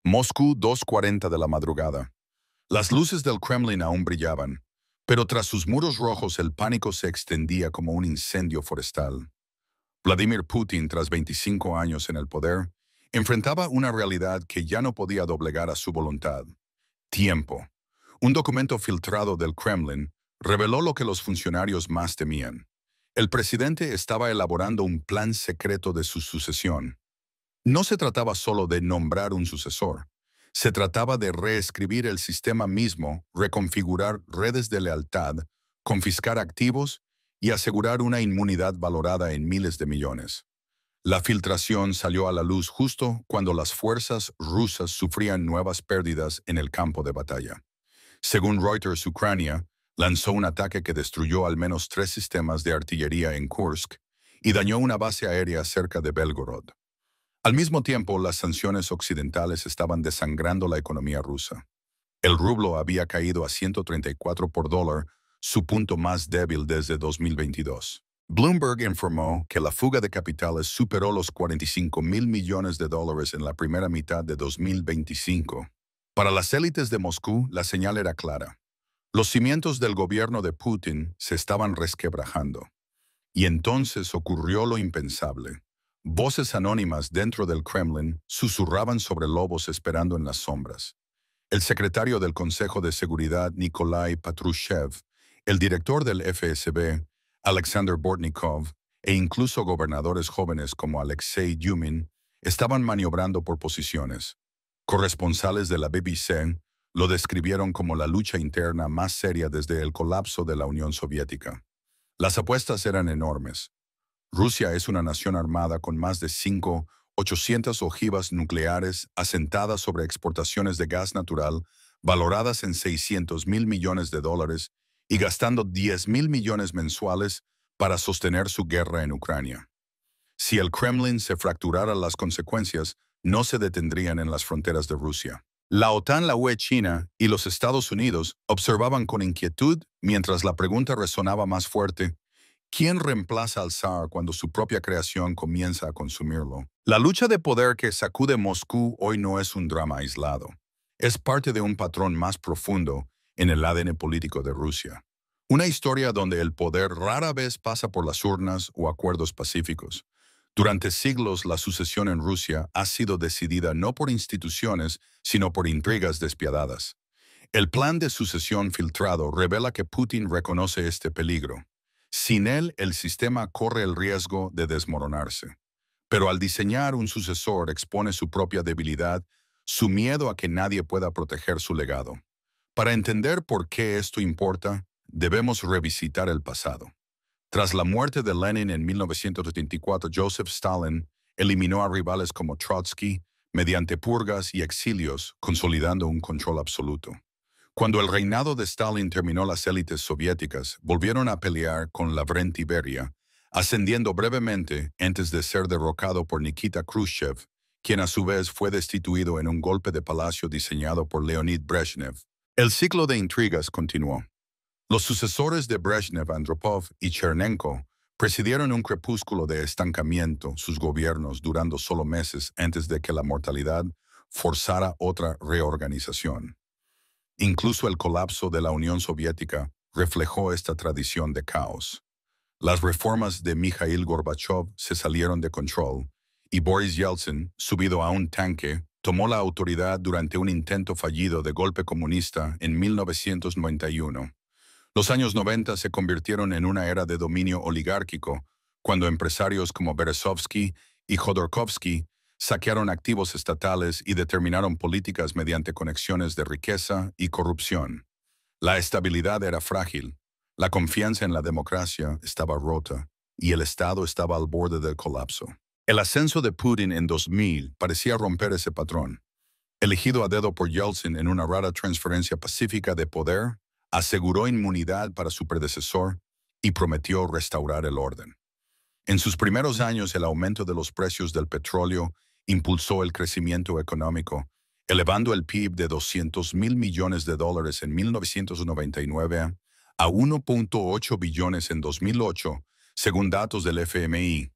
Moscú, 2:40 de la madrugada. Las luces del Kremlin aún brillaban, pero tras sus muros rojos el pánico se extendía como un incendio forestal. Vladimir Putin, tras 25 años en el poder, enfrentaba una realidad que ya no podía doblegar a su voluntad. Tiempo. Un documento filtrado del Kremlin reveló lo que los funcionarios más temían. El presidente estaba elaborando un plan secreto de su sucesión. No se trataba solo de nombrar un sucesor. Se trataba de reescribir el sistema mismo, reconfigurar redes de lealtad, confiscar activos y asegurar una inmunidad valorada en miles de millones. La filtración salió a la luz justo cuando las fuerzas rusas sufrían nuevas pérdidas en el campo de batalla. Según Reuters, Ucrania lanzó un ataque que destruyó al menos 3 sistemas de artillería en Kursk y dañó una base aérea cerca de Belgorod. Al mismo tiempo, las sanciones occidentales estaban desangrando la economía rusa. El rublo había caído a 134 por dólar, su punto más débil desde 2022. Bloomberg informó que la fuga de capitales superó los 45.000 millones de dólares en la primera mitad de 2025. Para las élites de Moscú, la señal era clara. Los cimientos del gobierno de Putin se estaban resquebrajando. Y entonces ocurrió lo impensable. Voces anónimas dentro del Kremlin susurraban sobre lobos esperando en las sombras. El secretario del Consejo de Seguridad, Nikolai Patrushev, el director del FSB, Alexander Bortnikov, e incluso gobernadores jóvenes como Alexei Yumin, estaban maniobrando por posiciones. Corresponsales de la BBC lo describieron como la lucha interna más seria desde el colapso de la Unión Soviética. Las apuestas eran enormes. Rusia es una nación armada con más de 800 ojivas nucleares asentadas sobre exportaciones de gas natural valoradas en 600.000 millones de dólares y gastando 10.000 millones mensuales para sostener su guerra en Ucrania. Si el Kremlin se fracturara, las consecuencias no se detendrían en las fronteras de Rusia. La OTAN, la UE, China y los Estados Unidos observaban con inquietud mientras la pregunta resonaba más fuerte: ¿quién reemplaza al zar cuando su propia creación comienza a consumirlo? La lucha de poder que sacude Moscú hoy no es un drama aislado. Es parte de un patrón más profundo en el ADN político de Rusia. Una historia donde el poder rara vez pasa por las urnas o acuerdos pacíficos. Durante siglos, la sucesión en Rusia ha sido decidida no por instituciones, sino por intrigas despiadadas. El plan de sucesión filtrado revela que Putin reconoce este peligro. Sin él, el sistema corre el riesgo de desmoronarse. Pero al diseñar un sucesor expone su propia debilidad, su miedo a que nadie pueda proteger su legado. Para entender por qué esto importa, debemos revisitar el pasado. Tras la muerte de Lenin en 1984, Joseph Stalin eliminó a rivales como Trotsky mediante purgas y exilios, consolidando un control absoluto. Cuando el reinado de Stalin terminó, las élites soviéticas volvieron a pelear con Lavrenti Beria, ascendiendo brevemente antes de ser derrocado por Nikita Khrushchev, quien a su vez fue destituido en un golpe de palacio diseñado por Leonid Brezhnev. El ciclo de intrigas continuó. Los sucesores de Brezhnev, Andropov y Chernenko, presidieron un crepúsculo de estancamiento, sus gobiernos durando solo meses antes de que la mortalidad forzara otra reorganización. Incluso el colapso de la Unión Soviética reflejó esta tradición de caos. Las reformas de Mikhail Gorbachev se salieron de control y Boris Yeltsin, subido a un tanque, tomó la autoridad durante un intento fallido de golpe comunista en 1991. Los años 90 se convirtieron en una era de dominio oligárquico, cuando empresarios como Berezovsky y Khodorkovsky saquearon activos estatales y determinaron políticas mediante conexiones de riqueza y corrupción. La estabilidad era frágil, la confianza en la democracia estaba rota y el Estado estaba al borde del colapso. El ascenso de Putin en 2000 parecía romper ese patrón. Elegido a dedo por Yeltsin en una rara transferencia pacífica de poder, aseguró inmunidad para su predecesor y prometió restaurar el orden. En sus primeros años, el aumento de los precios del petróleo impulsó el crecimiento económico, elevando el PIB de 200.000 millones de dólares en 1999 a 1.8 billones en 2008, según datos del FMI.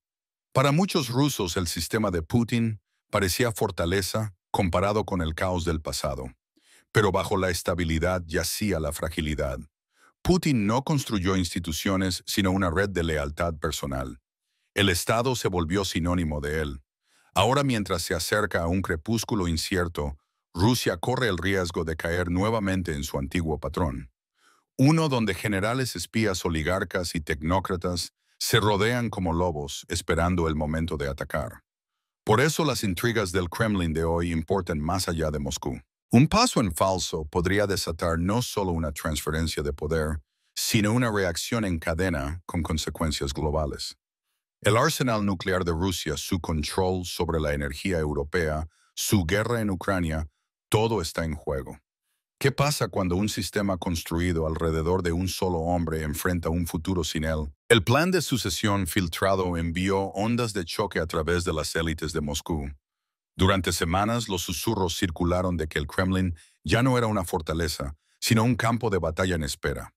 Para muchos rusos, el sistema de Putin parecía fortaleza comparado con el caos del pasado. Pero bajo la estabilidad yacía la fragilidad. Putin no construyó instituciones, sino una red de lealtad personal. El Estado se volvió sinónimo de él. Ahora, mientras se acerca a un crepúsculo incierto, Rusia corre el riesgo de caer nuevamente en su antiguo patrón. Uno donde generales espías, oligarcas y tecnócratas se rodean como lobos, esperando el momento de atacar. Por eso las intrigas del Kremlin de hoy importan más allá de Moscú. Un paso en falso podría desatar no solo una transferencia de poder, sino una reacción en cadena con consecuencias globales. El arsenal nuclear de Rusia, su control sobre la energía europea, su guerra en Ucrania, todo está en juego. ¿Qué pasa cuando un sistema construido alrededor de un solo hombre enfrenta un futuro sin él? El plan de sucesión filtrado envió ondas de choque a través de las élites de Moscú. Durante semanas los susurros circularon de que el Kremlin ya no era una fortaleza, sino un campo de batalla en espera.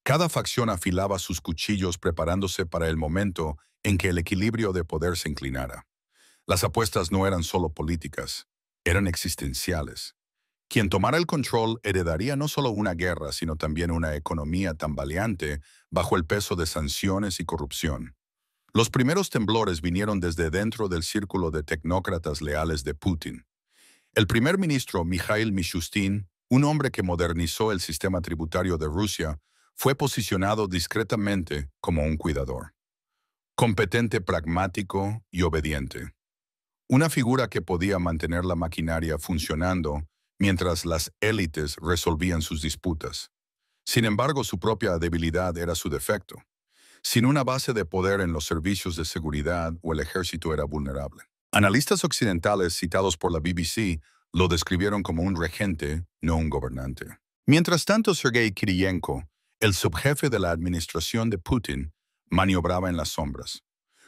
Cada facción afilaba sus cuchillos preparándose para el momento en que el equilibrio de poder se inclinara. Las apuestas no eran solo políticas, eran existenciales. Quien tomara el control heredaría no solo una guerra, sino también una economía tambaleante bajo el peso de sanciones y corrupción. Los primeros temblores vinieron desde dentro del círculo de tecnócratas leales de Putin. El primer ministro Mikhail Mishustin, un hombre que modernizó el sistema tributario de Rusia, fue posicionado discretamente como un cuidador. Competente, pragmático y obediente. Una figura que podía mantener la maquinaria funcionando mientras las élites resolvían sus disputas. Sin embargo, su propia debilidad era su defecto. Sin una base de poder en los servicios de seguridad o el ejército era vulnerable. Analistas occidentales citados por la BBC lo describieron como un regente, no un gobernante. Mientras tanto, Sergei Kiriyenko, el subjefe de la administración de Putin, maniobraba en las sombras.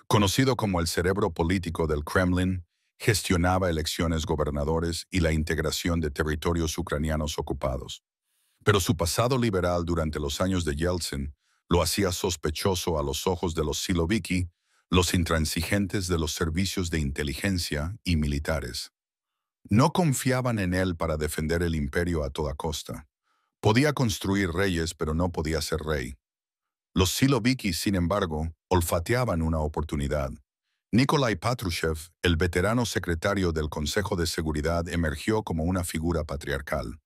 Conocido como el cerebro político del Kremlin, gestionaba elecciones gobernadores y la integración de territorios ucranianos ocupados. Pero su pasado liberal durante los años de Yeltsin lo hacía sospechoso a los ojos de los Siloviki, los intransigentes de los servicios de inteligencia y militares. No confiaban en él para defender el imperio a toda costa. Podía construir reyes, pero no podía ser rey. Los Siloviki, sin embargo, olfateaban una oportunidad. Nikolai Patrushev, el veterano secretario del Consejo de Seguridad, emergió como una figura patriarcal.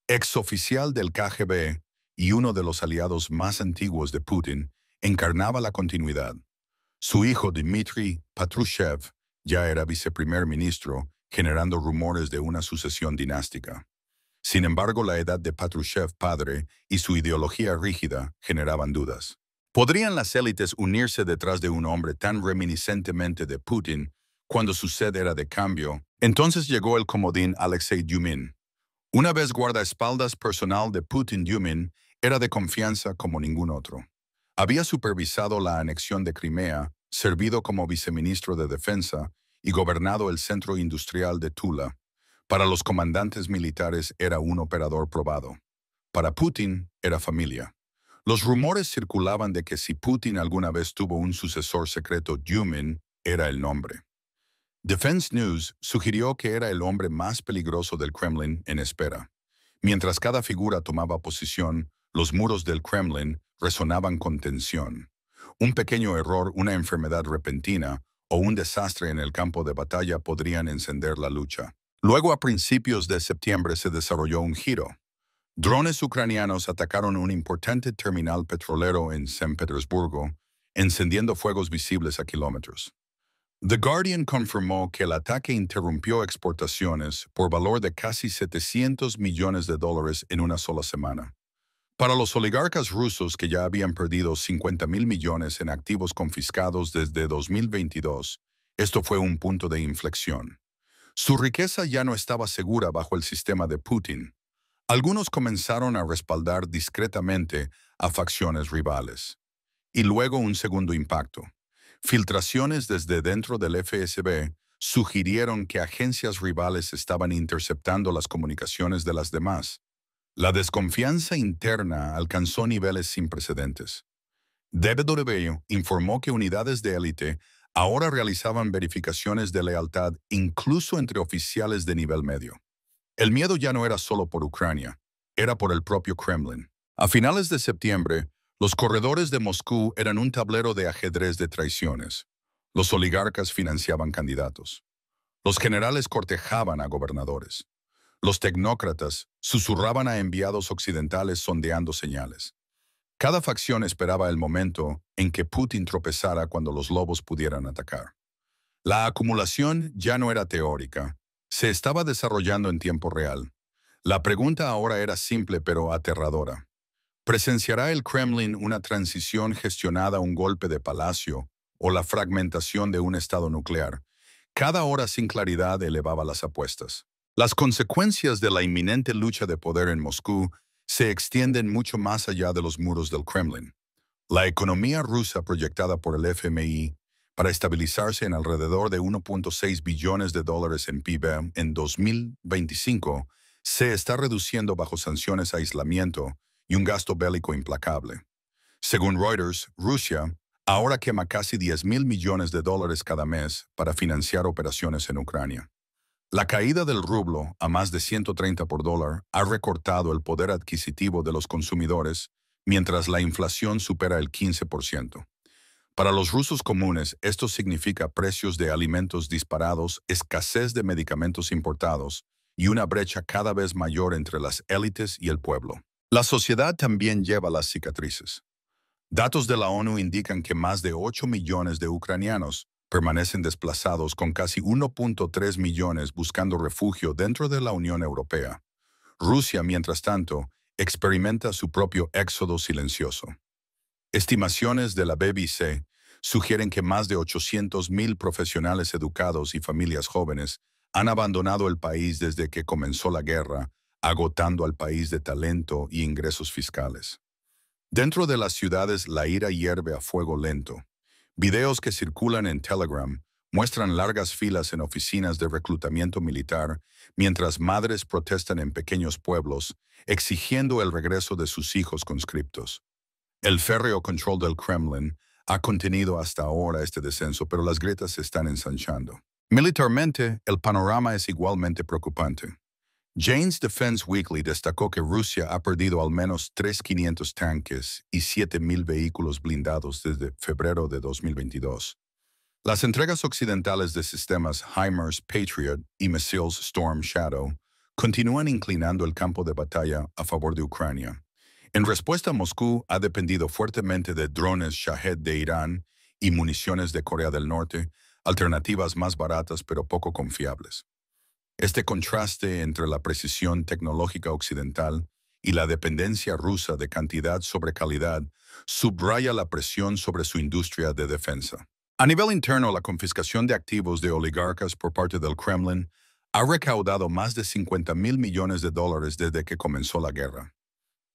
Exoficial del KGB y uno de los aliados más antiguos de Putin, encarnaba la continuidad. Su hijo Dmitry Patrushev ya era viceprimer ministro, generando rumores de una sucesión dinástica. Sin embargo, la edad de Patrushev padre y su ideología rígida generaban dudas. ¿Podrían las élites unirse detrás de un hombre tan reminiscentemente de Putin cuando su sed era de cambio? Entonces llegó el comodín Alexei Dyumin. Una vez guardaespaldas personal de Putin, Dyumin era de confianza como ningún otro. Había supervisado la anexión de Crimea, servido como viceministro de Defensa y gobernado el centro industrial de Tula. Para los comandantes militares era un operador probado. Para Putin era familia. Los rumores circulaban de que si Putin alguna vez tuvo un sucesor secreto, Dyumin era el nombre. Defense News sugirió que era el hombre más peligroso del Kremlin en espera. Mientras cada figura tomaba posición, los muros del Kremlin resonaban con tensión. Un pequeño error, una enfermedad repentina o un desastre en el campo de batalla podrían encender la lucha. Luego, a principios de septiembre, se desarrolló un giro. Drones ucranianos atacaron un importante terminal petrolero en San Petersburgo, encendiendo fuegos visibles a kilómetros. The Guardian confirmó que el ataque interrumpió exportaciones por valor de casi $700 millones en una sola semana. Para los oligarcas rusos que ya habían perdido 50.000 millones en activos confiscados desde 2022, esto fue un punto de inflexión. Su riqueza ya no estaba segura bajo el sistema de Putin. Algunos comenzaron a respaldar discretamente a facciones rivales. Y luego un segundo impacto. Filtraciones desde dentro del FSB sugirieron que agencias rivales estaban interceptando las comunicaciones de las demás. La desconfianza interna alcanzó niveles sin precedentes. DW informó que unidades de élite ahora realizaban verificaciones de lealtad incluso entre oficiales de nivel medio. El miedo ya no era solo por Ucrania, era por el propio Kremlin. A finales de septiembre, los corredores de Moscú eran un tablero de ajedrez de traiciones. Los oligarcas financiaban candidatos. Los generales cortejaban a gobernadores. Los tecnócratas susurraban a enviados occidentales sondeando señales. Cada facción esperaba el momento en que Putin tropezara cuando los lobos pudieran atacar. La acumulación ya no era teórica, se estaba desarrollando en tiempo real. La pregunta ahora era simple pero aterradora. ¿Presenciará el Kremlin una transición gestionada, un golpe de palacio o la fragmentación de un estado nuclear? Cada hora sin claridad elevaba las apuestas. Las consecuencias de la inminente lucha de poder en Moscú se extienden mucho más allá de los muros del Kremlin. La economía rusa proyectada por el FMI para estabilizarse en alrededor de 1.6 billones de dólares en PIB en 2025 se está reduciendo bajo sanciones, aislamiento y un gasto bélico implacable. Según Reuters, Rusia ahora quema casi 10.000 millones de dólares cada mes para financiar operaciones en Ucrania. La caída del rublo a más de 130 por dólar ha recortado el poder adquisitivo de los consumidores, mientras la inflación supera el 15%. Para los rusos comunes, esto significa precios de alimentos disparados, escasez de medicamentos importados y una brecha cada vez mayor entre las élites y el pueblo. La sociedad también lleva las cicatrices. Datos de la ONU indican que más de 8 millones de ucranianos permanecen desplazados, con casi 1.3 millones buscando refugio dentro de la Unión Europea. Rusia, mientras tanto, experimenta su propio éxodo silencioso. Estimaciones de la BBC sugieren que más de 800.000 profesionales educados y familias jóvenes han abandonado el país desde que comenzó la guerra, agotando al país de talento y ingresos fiscales. Dentro de las ciudades, la ira hierve a fuego lento. Videos que circulan en Telegram muestran largas filas en oficinas de reclutamiento militar, mientras madres protestan en pequeños pueblos, exigiendo el regreso de sus hijos conscriptos. El férreo control del Kremlin ha contenido hasta ahora este descenso, pero las grietas se están ensanchando. Militarmente, el panorama es igualmente preocupante. Jane's Defense Weekly destacó que Rusia ha perdido al menos 3.500 tanques y 7.000 vehículos blindados desde febrero de 2022. Las entregas occidentales de sistemas HIMARS Patriot y misiles Storm Shadow continúan inclinando el campo de batalla a favor de Ucrania. En respuesta, Moscú ha dependido fuertemente de drones Shahed de Irán y municiones de Corea del Norte, alternativas más baratas pero poco confiables. Este contraste entre la precisión tecnológica occidental y la dependencia rusa de cantidad sobre calidad subraya la presión sobre su industria de defensa. A nivel interno, la confiscación de activos de oligarcas por parte del Kremlin ha recaudado más de 50.000 millones de dólares desde que comenzó la guerra.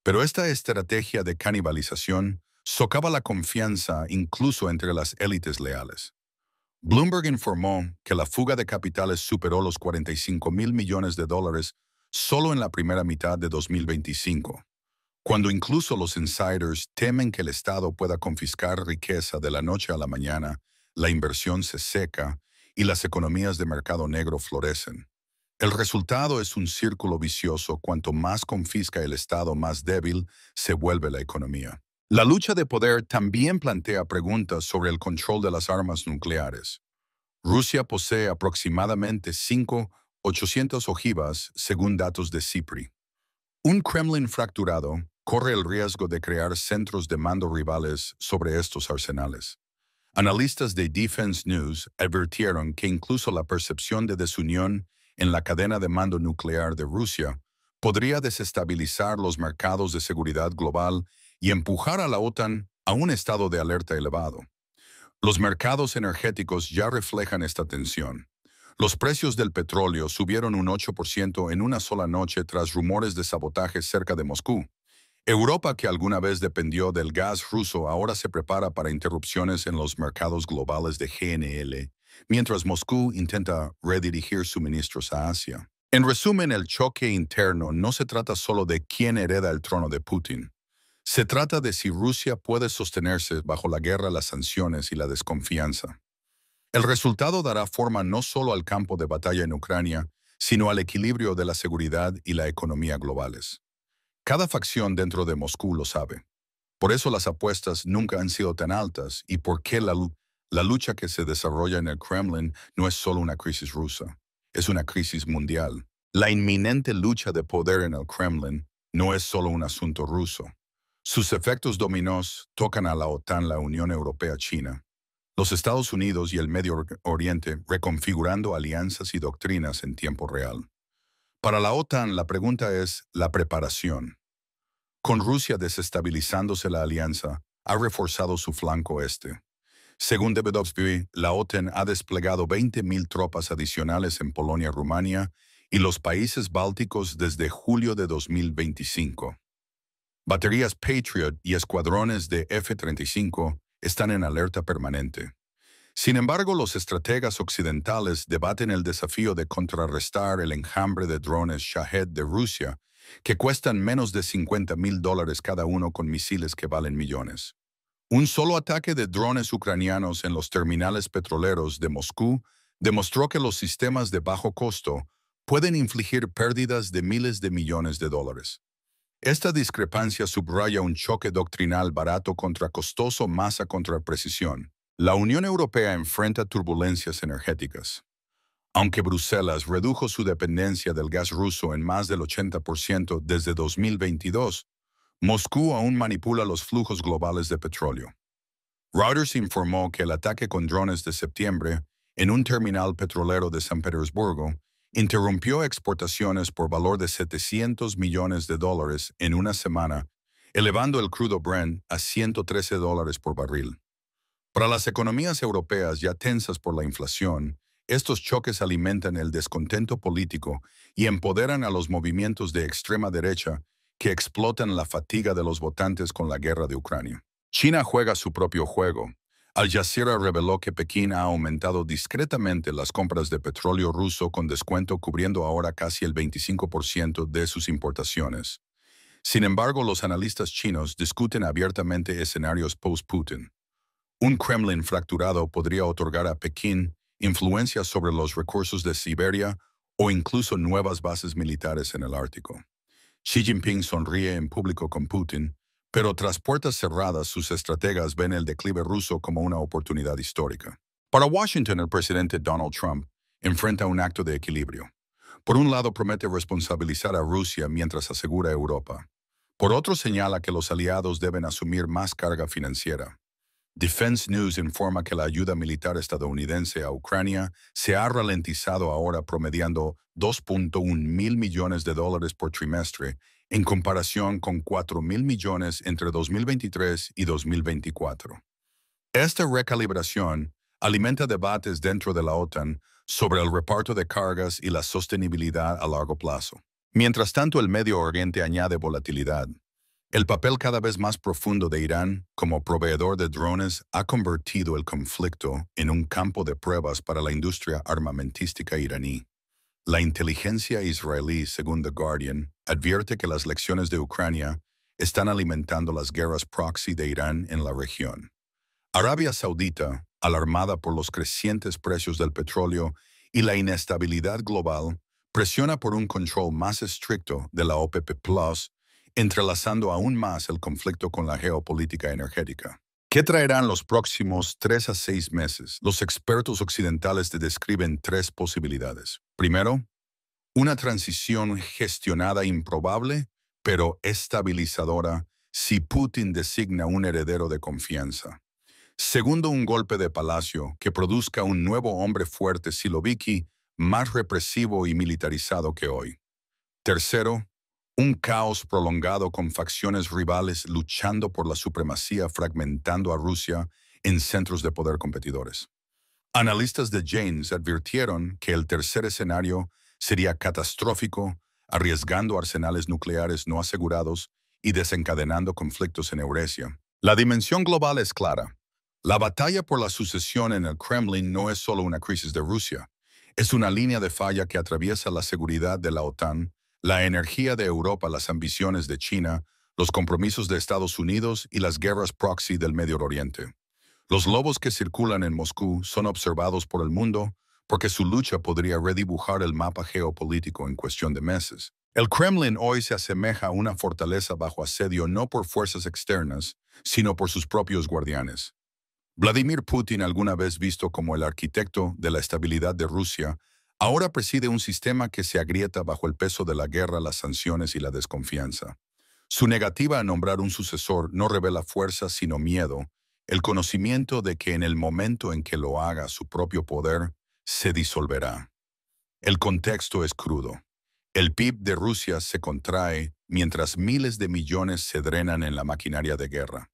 Pero esta estrategia de canibalización socava la confianza incluso entre las élites leales. Bloomberg informó que la fuga de capitales superó los 45.000 millones de dólares solo en la primera mitad de 2025, cuando incluso los insiders temen que el Estado pueda confiscar riqueza de la noche a la mañana, la inversión se seca y las economías de mercado negro florecen. El resultado es un círculo vicioso: cuanto más confisca el Estado, más débil se vuelve la economía. La lucha de poder también plantea preguntas sobre el control de las armas nucleares. Rusia posee aproximadamente 5.800 ojivas, según datos de CIPRI. Un Kremlin fracturado corre el riesgo de crear centros de mando rivales sobre estos arsenales. Analistas de Defense News advirtieron que incluso la percepción de desunión en la cadena de mando nuclear de Rusia podría desestabilizar los mercados de seguridad global y empujar a la OTAN a un estado de alerta elevado. Los mercados energéticos ya reflejan esta tensión. Los precios del petróleo subieron un 8% en una sola noche tras rumores de sabotaje cerca de Moscú. Europa, que alguna vez dependió del gas ruso, ahora se prepara para interrupciones en los mercados globales de GNL, mientras Moscú intenta redirigir suministros a Asia. En resumen, el choque interno no se trata solo de quién hereda el trono de Putin. Se trata de si Rusia puede sostenerse bajo la guerra, las sanciones y la desconfianza. El resultado dará forma no solo al campo de batalla en Ucrania, sino al equilibrio de la seguridad y la economía globales. Cada facción dentro de Moscú lo sabe. Por eso las apuestas nunca han sido tan altas y por qué la lucha que se desarrolla en el Kremlin no es solo una crisis rusa, es una crisis mundial. La inminente lucha de poder en el Kremlin no es solo un asunto ruso. Sus efectos dominós tocan a la OTAN, la Unión Europea, China, los Estados Unidos y el Medio Oriente reconfigurando alianzas y doctrinas en tiempo real. Para la OTAN, la pregunta es la preparación. Con Rusia desestabilizándose la alianza, ha reforzado su flanco este. Según Davidovsky, la OTAN ha desplegado 20.000 tropas adicionales en Polonia, Rumania y los países bálticos desde julio de 2025. Baterías Patriot y escuadrones de F-35 están en alerta permanente. Sin embargo, los estrategas occidentales debaten el desafío de contrarrestar el enjambre de drones Shahed de Rusia, que cuestan menos de $50.000 cada uno con misiles que valen millones. Un solo ataque de drones ucranianos en los terminales petroleros de Moscú demostró que los sistemas de bajo costo pueden infligir pérdidas de miles de millones de dólares. Esta discrepancia subraya un choque doctrinal barato contra costoso, masa contra precisión. La Unión Europea enfrenta turbulencias energéticas. Aunque Bruselas redujo su dependencia del gas ruso en más del 80% desde 2022, Moscú aún manipula los flujos globales de petróleo. Reuters informó que el ataque con drones de septiembre en un terminal petrolero de San Petersburgo interrumpió exportaciones por valor de $700 millones en una semana, elevando el crudo Brent a $113 por barril. Para las economías europeas ya tensas por la inflación, estos choques alimentan el descontento político y empoderan a los movimientos de extrema derecha que explotan la fatiga de los votantes con la guerra de Ucrania. China juega su propio juego. Al Jazeera reveló que Pekín ha aumentado discretamente las compras de petróleo ruso con descuento cubriendo ahora casi el 25% de sus importaciones. Sin embargo, los analistas chinos discuten abiertamente escenarios post-Putin. Un Kremlin fracturado podría otorgar a Pekín influencia sobre los recursos de Siberia o incluso nuevas bases militares en el Ártico. Xi Jinping sonríe en público con Putin, pero tras puertas cerradas sus estrategas ven el declive ruso como una oportunidad histórica. Para Washington, el presidente Donald Trump enfrenta un acto de equilibrio. Por un lado promete responsabilizar a Rusia mientras asegura a Europa. Por otro señala que los aliados deben asumir más carga financiera. Defense News informa que la ayuda militar estadounidense a Ucrania se ha ralentizado ahora promediando $2.1 mil millones por trimestre en comparación con $4.000 millones entre 2023 y 2024. Esta recalibración alimenta debates dentro de la OTAN sobre el reparto de cargas y la sostenibilidad a largo plazo. Mientras tanto, el Medio Oriente añade volatilidad. El papel cada vez más profundo de Irán como proveedor de drones ha convertido el conflicto en un campo de pruebas para la industria armamentística iraní. La inteligencia israelí, según The Guardian, advierte que las lecciones de Ucrania están alimentando las guerras proxy de Irán en la región. Arabia Saudita, alarmada por los crecientes precios del petróleo y la inestabilidad global, presiona por un control más estricto de la OPEP+, entrelazando aún más el conflicto con la geopolítica energética. ¿Qué traerán los próximos 3 a 6 meses? Los expertos occidentales te describen 3 posibilidades. Primero, una transición gestionada improbable, pero estabilizadora si Putin designa un heredero de confianza. Segundo, un golpe de palacio que produzca un nuevo hombre fuerte Siloviki más represivo y militarizado que hoy. Tercero, un caos prolongado con facciones rivales luchando por la supremacía fragmentando a Rusia en centros de poder competidores. Analistas de Janes advirtieron que el tercer escenario sería catastrófico, arriesgando arsenales nucleares no asegurados y desencadenando conflictos en Eurasia. La dimensión global es clara. La batalla por la sucesión en el Kremlin no es solo una crisis de Rusia, es una línea de falla que atraviesa la seguridad de la OTAN, la energía de Europa, las ambiciones de China, los compromisos de Estados Unidos y las guerras proxy del Medio Oriente. Los lobos que circulan en Moscú son observados por el mundo porque su lucha podría redibujar el mapa geopolítico en cuestión de meses. El Kremlin hoy se asemeja a una fortaleza bajo asedio no por fuerzas externas, sino por sus propios guardianes. Vladimir Putin, alguna vez visto como el arquitecto de la estabilidad de Rusia, ahora preside un sistema que se agrieta bajo el peso de la guerra, las sanciones y la desconfianza. Su negativa a nombrar un sucesor no revela fuerza sino miedo, el conocimiento de que en el momento en que lo haga su propio poder se disolverá. El contexto es crudo. El PIB de Rusia se contrae mientras miles de millones se drenan en la maquinaria de guerra.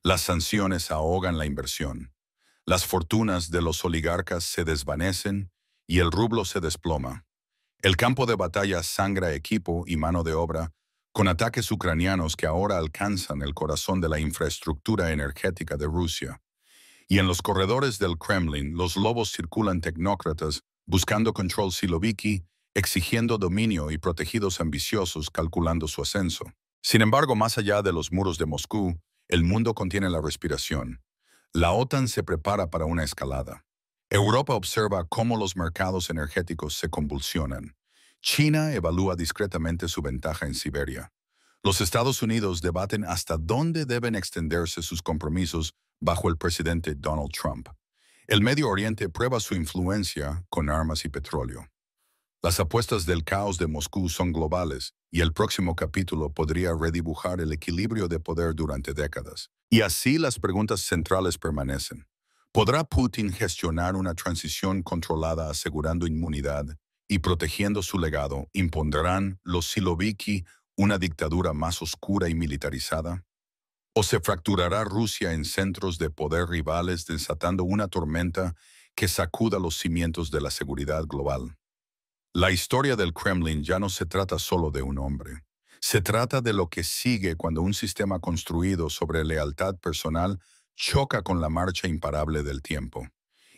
Las sanciones ahogan la inversión. Las fortunas de los oligarcas se desvanecen y el rublo se desploma. El campo de batalla sangra equipo y mano de obra, con ataques ucranianos que ahora alcanzan el corazón de la infraestructura energética de Rusia. Y en los corredores del Kremlin, los lobos circulan tecnócratas buscando control siloviki, exigiendo dominio y protegidos ambiciosos calculando su ascenso. Sin embargo, más allá de los muros de Moscú, el mundo contiene la respiración. La OTAN se prepara para una escalada. Europa observa cómo los mercados energéticos se convulsionan. China evalúa discretamente su ventaja en Siberia. Los Estados Unidos debaten hasta dónde deben extenderse sus compromisos bajo el presidente Donald Trump. El Medio Oriente prueba su influencia con armas y petróleo. Las apuestas del caos de Moscú son globales y el próximo capítulo podría redibujar el equilibrio de poder durante décadas. Y así las preguntas centrales permanecen. ¿Podrá Putin gestionar una transición controlada asegurando inmunidad y protegiendo su legado? ¿Impondrán los siloviki una dictadura más oscura y militarizada? ¿O se fracturará Rusia en centros de poder rivales desatando una tormenta que sacuda los cimientos de la seguridad global? La historia del Kremlin ya no se trata solo de un hombre. Se trata de lo que sigue cuando un sistema construido sobre lealtad personal choca con la marcha imparable del tiempo.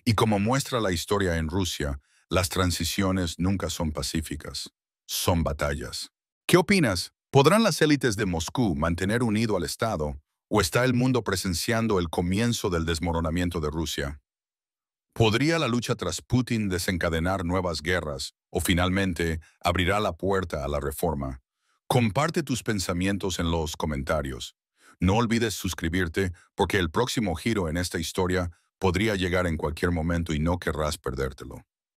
Y como muestra la historia en Rusia, las transiciones nunca son pacíficas, son batallas. ¿Qué opinas? ¿Podrán las élites de Moscú mantener unido al Estado o está el mundo presenciando el comienzo del desmoronamiento de Rusia? ¿Podría la lucha tras Putin desencadenar nuevas guerras o finalmente abrirá la puerta a la reforma? Comparte tus pensamientos en los comentarios. No olvides suscribirte porque el próximo giro en esta historia podría llegar en cualquier momento y no querrás perdértelo.